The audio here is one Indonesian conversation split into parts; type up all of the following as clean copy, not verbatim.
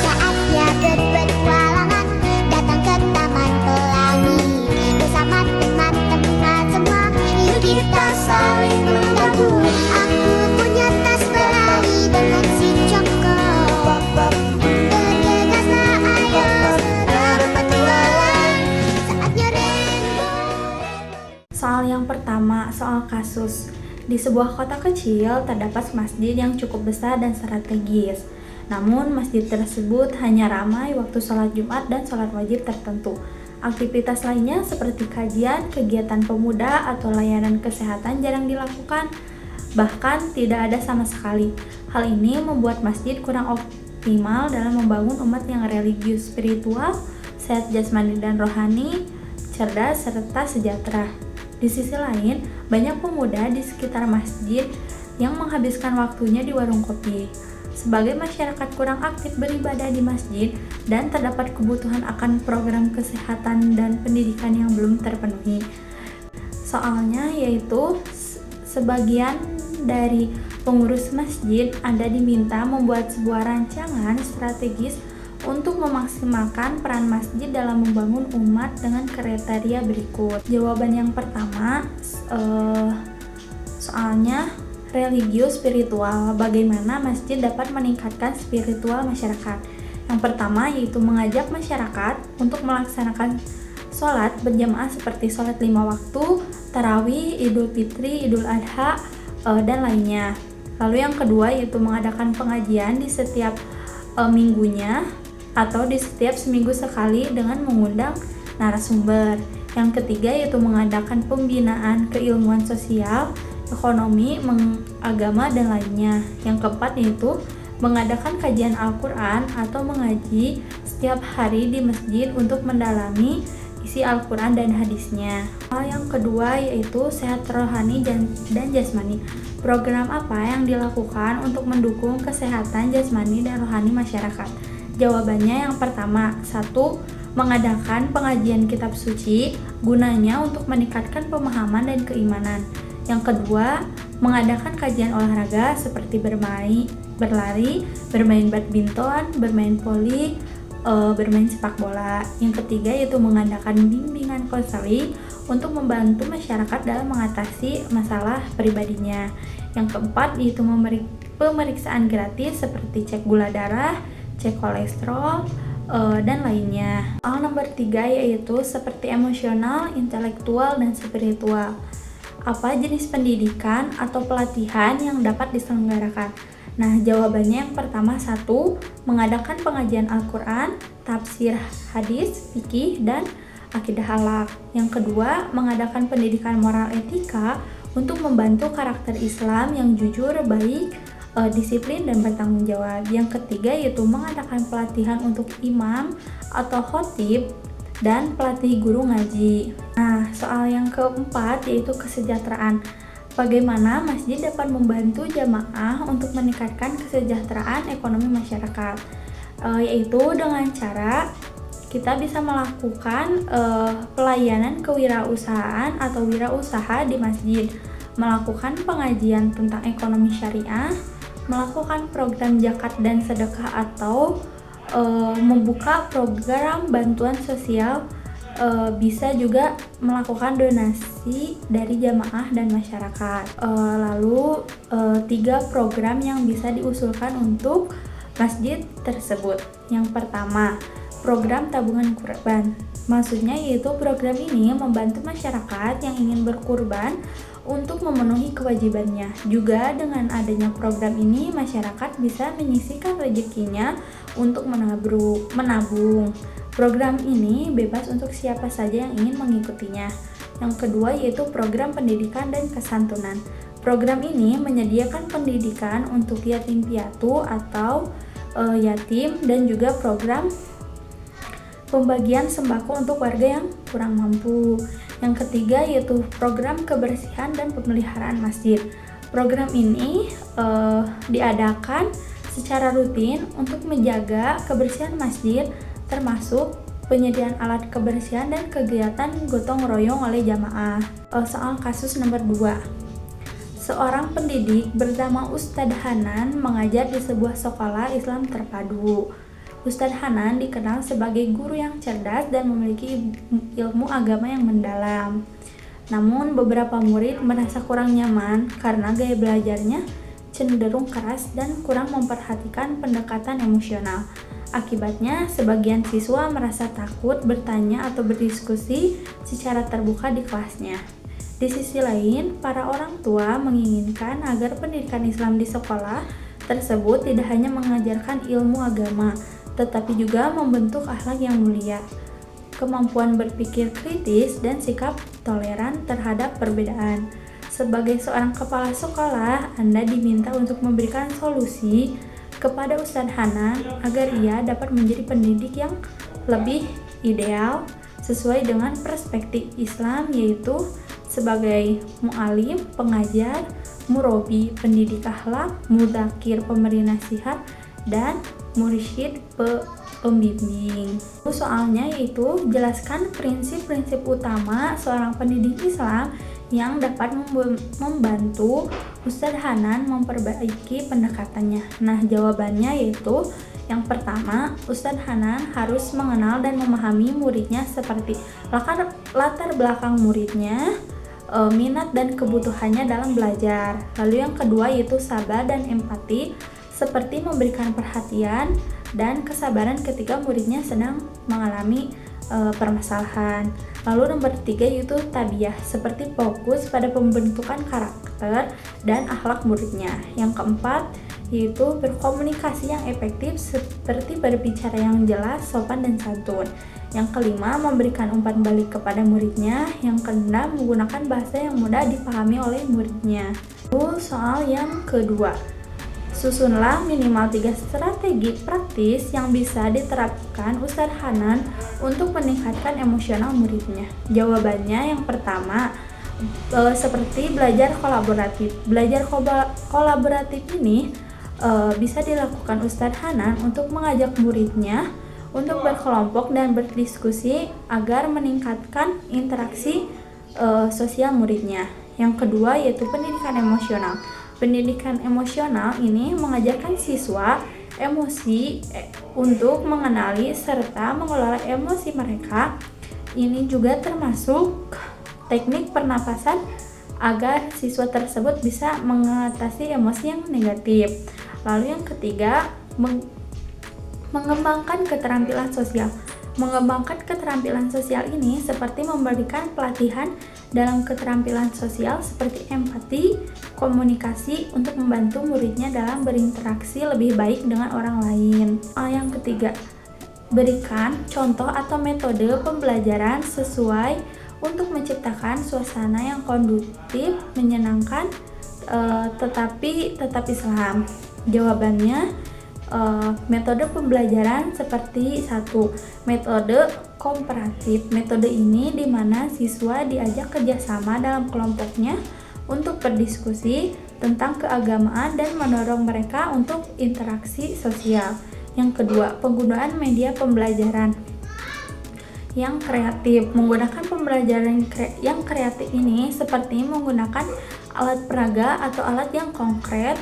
Saatnya berpetualangan, datang ke Taman Pelangi. Bersama teman-teman semua, yuk kita saling membantu. Aku punya tas berlari dengan si Joko. Bergegaslah ayo berpetualang. Saatnya rainbow. Soal yang pertama, soal kasus. Di sebuah kota kecil terdapat masjid yang cukup besar dan strategis. Namun, masjid tersebut hanya ramai waktu sholat Jumat dan sholat wajib tertentu. Aktivitas lainnya seperti kajian, kegiatan pemuda, atau layanan kesehatan jarang dilakukan. Bahkan tidak ada sama sekali. Hal ini membuat masjid kurang optimal dalam membangun umat yang religius, spiritual, sehat jasmani dan rohani, cerdas, serta sejahtera. Di sisi lain, banyak pemuda di sekitar masjid yang menghabiskan waktunya di warung kopi. Sebagai masyarakat kurang aktif beribadah di masjid dan terdapat kebutuhan akan program kesehatan dan pendidikan yang belum terpenuhi. Soalnya yaitu sebagian dari pengurus masjid ada diminta membuat sebuah rancangan strategis untuk memaksimalkan peran masjid dalam membangun umat dengan kriteria berikut. Jawaban yang pertama, soalnya religius spiritual. Bagaimana masjid dapat meningkatkan spiritual masyarakat? Yang pertama yaitu mengajak masyarakat untuk melaksanakan sholat berjamaah seperti sholat 5 waktu, tarawih, idul fitri, idul adha, dan lainnya. Lalu yang kedua yaitu mengadakan pengajian di setiap minggunya atau di setiap seminggu sekali dengan mengundang narasumber. Yang ketiga yaitu mengadakan pembinaan keilmuan sosial, ekonomi, agama, dan lainnya. Yang keempat yaitu mengadakan kajian Al-Quran atau mengaji setiap hari di masjid untuk mendalami isi Al-Quran dan hadisnya. Hal yang kedua yaitu sehat rohani dan jasmani. Program apa yang dilakukan untuk mendukung kesehatan jasmani dan rohani masyarakat? Jawabannya yang pertama, 1. Mengadakan pengajian kitab suci, gunanya untuk meningkatkan pemahaman dan keimanan. Yang kedua, mengadakan kajian olahraga seperti berlari, bermain badminton, bermain voli, bermain sepak bola. Yang ketiga yaitu mengadakan bimbingan konseling untuk membantu masyarakat dalam mengatasi masalah pribadinya. Yang keempat yaitu pemeriksaan gratis seperti cek gula darah, cek kolesterol, dan lainnya. Soal nomor 3 yaitu seperti emosional, intelektual, dan spiritual. Apa jenis pendidikan atau pelatihan yang dapat diselenggarakan? Nah, jawabannya yang pertama 1. Mengadakan pengajian Al-Quran, tafsir hadis, fikih, dan akidah akhlak. Yang kedua, mengadakan pendidikan moral etika untuk membantu karakter Islam yang jujur, baik, disiplin, dan bertanggung jawab. Yang ketiga yaitu mengadakan pelatihan untuk imam atau khotib dan pelatih guru ngaji. Nah, soal yang keempat yaitu kesejahteraan. Bagaimana masjid dapat membantu jamaah untuk meningkatkan kesejahteraan ekonomi masyarakat? Yaitu dengan cara kita bisa melakukan pelayanan kewirausahaan atau wirausaha di masjid, melakukan pengajian tentang ekonomi syariah, melakukan program zakat dan sedekah, atau membuka program bantuan sosial, bisa juga melakukan donasi dari jamaah dan masyarakat. Lalu 3 program yang bisa diusulkan untuk masjid tersebut. Yang pertama, program tabungan kurban. Maksudnya yaitu program ini membantu masyarakat yang ingin berkurban untuk memenuhi kewajibannya. Juga dengan adanya program ini, masyarakat bisa menyisihkan rezekinya untuk menabung. Program ini bebas untuk siapa saja yang ingin mengikutinya. Yang kedua yaitu program pendidikan dan kesantunan. Program ini menyediakan pendidikan untuk yatim piatu atau yatim, dan juga program pembagian sembako untuk warga yang kurang mampu. Yang ketiga yaitu program kebersihan dan pemeliharaan masjid. Program ini diadakan secara rutin untuk menjaga kebersihan masjid, termasuk penyediaan alat kebersihan dan kegiatan gotong royong oleh jamaah. Soal kasus nomor 2. Seorang pendidik bernama Ustadz Hanan mengajar di sebuah sekolah Islam terpadu. Ustadz Hanan dikenal sebagai guru yang cerdas dan memiliki ilmu agama yang mendalam. Namun beberapa murid merasa kurang nyaman karena gaya belajarnya cenderung keras dan kurang memperhatikan pendekatan emosional. Akibatnya, sebagian siswa merasa takut bertanya atau berdiskusi secara terbuka di kelasnya. Di sisi lain, para orang tua menginginkan agar pendidikan Islam di sekolah tersebut tidak hanya mengajarkan ilmu agama, tetapi juga membentuk akhlak yang mulia, kemampuan berpikir kritis, dan sikap toleran terhadap perbedaan. Sebagai seorang kepala sekolah, Anda diminta untuk memberikan solusi kepada Ustadz Hanan agar ia dapat menjadi pendidik yang lebih ideal sesuai dengan perspektif Islam, yaitu sebagai mu'alim, pengajar, murabi, pendidik akhlak, mudzakir, pemberi nasihat, dan mursyid, pembimbing. Soalnya yaitu jelaskan prinsip-prinsip utama seorang pendidik Islam yang dapat membantu Ustadz Hanan memperbaiki pendekatannya. Nah, jawabannya yaitu yang pertama, Ustadz Hanan harus mengenal dan memahami muridnya seperti latar belakang muridnya, minat dan kebutuhannya dalam belajar. Lalu yang kedua yaitu sabar dan empati, seperti memberikan perhatian dan kesabaran ketika muridnya sedang mengalami permasalahan. Lalu nomor 3 yaitu tabiyah, seperti fokus pada pembentukan karakter dan akhlak muridnya. Yang keempat yaitu berkomunikasi yang efektif, seperti berbicara yang jelas, sopan, dan santun. Yang kelima, memberikan umpan balik kepada muridnya. Yang keenam, menggunakan bahasa yang mudah dipahami oleh muridnya. Lalu soal yang kedua, susunlah minimal 3 strategi praktis yang bisa diterapkan Ustadz Hanan untuk meningkatkan emosional muridnya. Jawabannya yang pertama, seperti belajar kolaboratif. Belajar kolaboratif ini bisa dilakukan Ustadz Hanan untuk mengajak muridnya untuk berkelompok dan berdiskusi agar meningkatkan interaksi sosial muridnya. Yang kedua yaitu pendidikan emosional. Pendidikan emosional ini mengajarkan siswa emosi untuk mengenali serta mengelola emosi mereka. Ini juga termasuk teknik pernapasan agar siswa tersebut bisa mengatasi emosi yang negatif. Lalu yang ketiga, mengembangkan keterampilan sosial. Mengembangkan keterampilan sosial ini seperti memberikan pelatihan dalam keterampilan sosial seperti empati, komunikasi untuk membantu muridnya dalam berinteraksi lebih baik dengan orang lain. Yang ketiga, berikan contoh atau metode pembelajaran sesuai untuk menciptakan suasana yang kondusif, menyenangkan, tetapi tetap Islam. Jawabannya, metode pembelajaran seperti 1. Metode komparatif. Metode ini di mana siswa diajak kerjasama dalam kelompoknya untuk berdiskusi tentang keagamaan dan mendorong mereka untuk interaksi sosial. Yang kedua, penggunaan media pembelajaran yang kreatif. Menggunakan pembelajaran yang kreatif ini seperti menggunakan alat peraga atau alat yang konkret,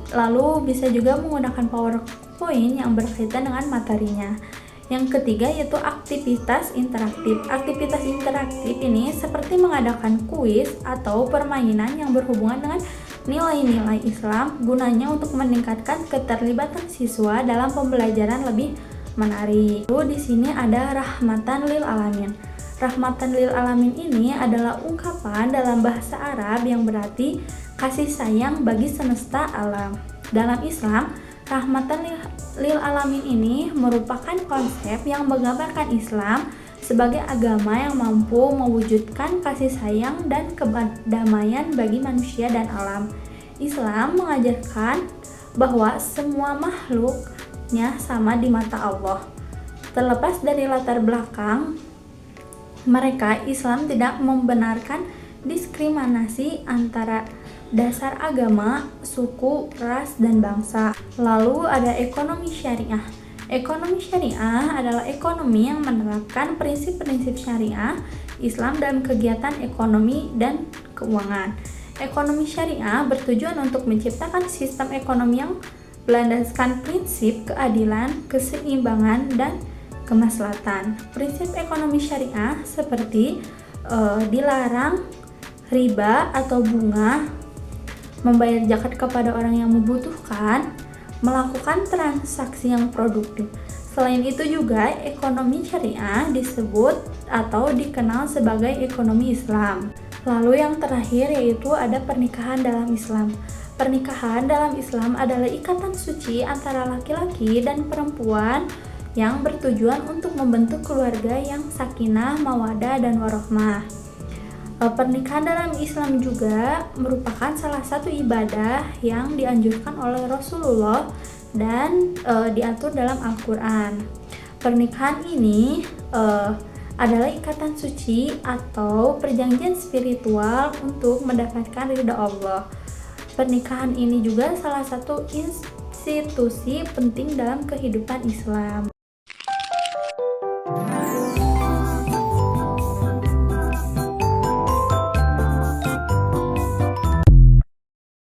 lalu bisa juga menggunakan PowerPoint yang berkaitan dengan materinya. Yang ketiga yaitu aktivitas interaktif. Aktivitas interaktif ini seperti mengadakan kuis atau permainan yang berhubungan dengan nilai-nilai Islam, gunanya untuk meningkatkan keterlibatan siswa dalam pembelajaran lebih menarik. Lalu di sini ada rahmatan lil alamin. Rahmatan lil alamin ini adalah ungkapan dalam bahasa Arab yang berarti kasih sayang bagi semesta alam. Dalam Islam, rahmatan lil alamin ini merupakan konsep yang menggambarkan Islam sebagai agama yang mampu mewujudkan kasih sayang dan kedamaian bagi manusia dan alam. Islam mengajarkan bahwa semua makhluknya sama di mata Allah. Terlepas dari latar belakang mereka, Islam tidak membenarkan diskriminasi antara dasar agama, suku, ras, dan bangsa. Lalu ada ekonomi syariah. Ekonomi syariah adalah ekonomi yang menerapkan prinsip-prinsip syariah Islam dalam kegiatan ekonomi dan keuangan. Ekonomi syariah bertujuan untuk menciptakan sistem ekonomi yang berlandaskan prinsip keadilan, keseimbangan, dan kemaslahatan. Prinsip ekonomi syariah seperti dilarang riba atau bunga, membayar zakat kepada orang yang membutuhkan, melakukan transaksi yang produktif. Selain itu juga ekonomi syariah disebut atau dikenal sebagai ekonomi Islam. Lalu yang terakhir yaitu ada pernikahan dalam Islam. Pernikahan dalam Islam adalah ikatan suci antara laki-laki dan perempuan yang bertujuan untuk membentuk keluarga yang sakinah, mawaddah, dan warohmah. Pernikahan dalam Islam juga merupakan salah satu ibadah yang dianjurkan oleh Rasulullah dan diatur dalam Al-Quran. Pernikahan ini adalah ikatan suci atau perjanjian spiritual untuk mendapatkan ridha Allah. Pernikahan ini juga salah satu institusi penting dalam kehidupan Islam.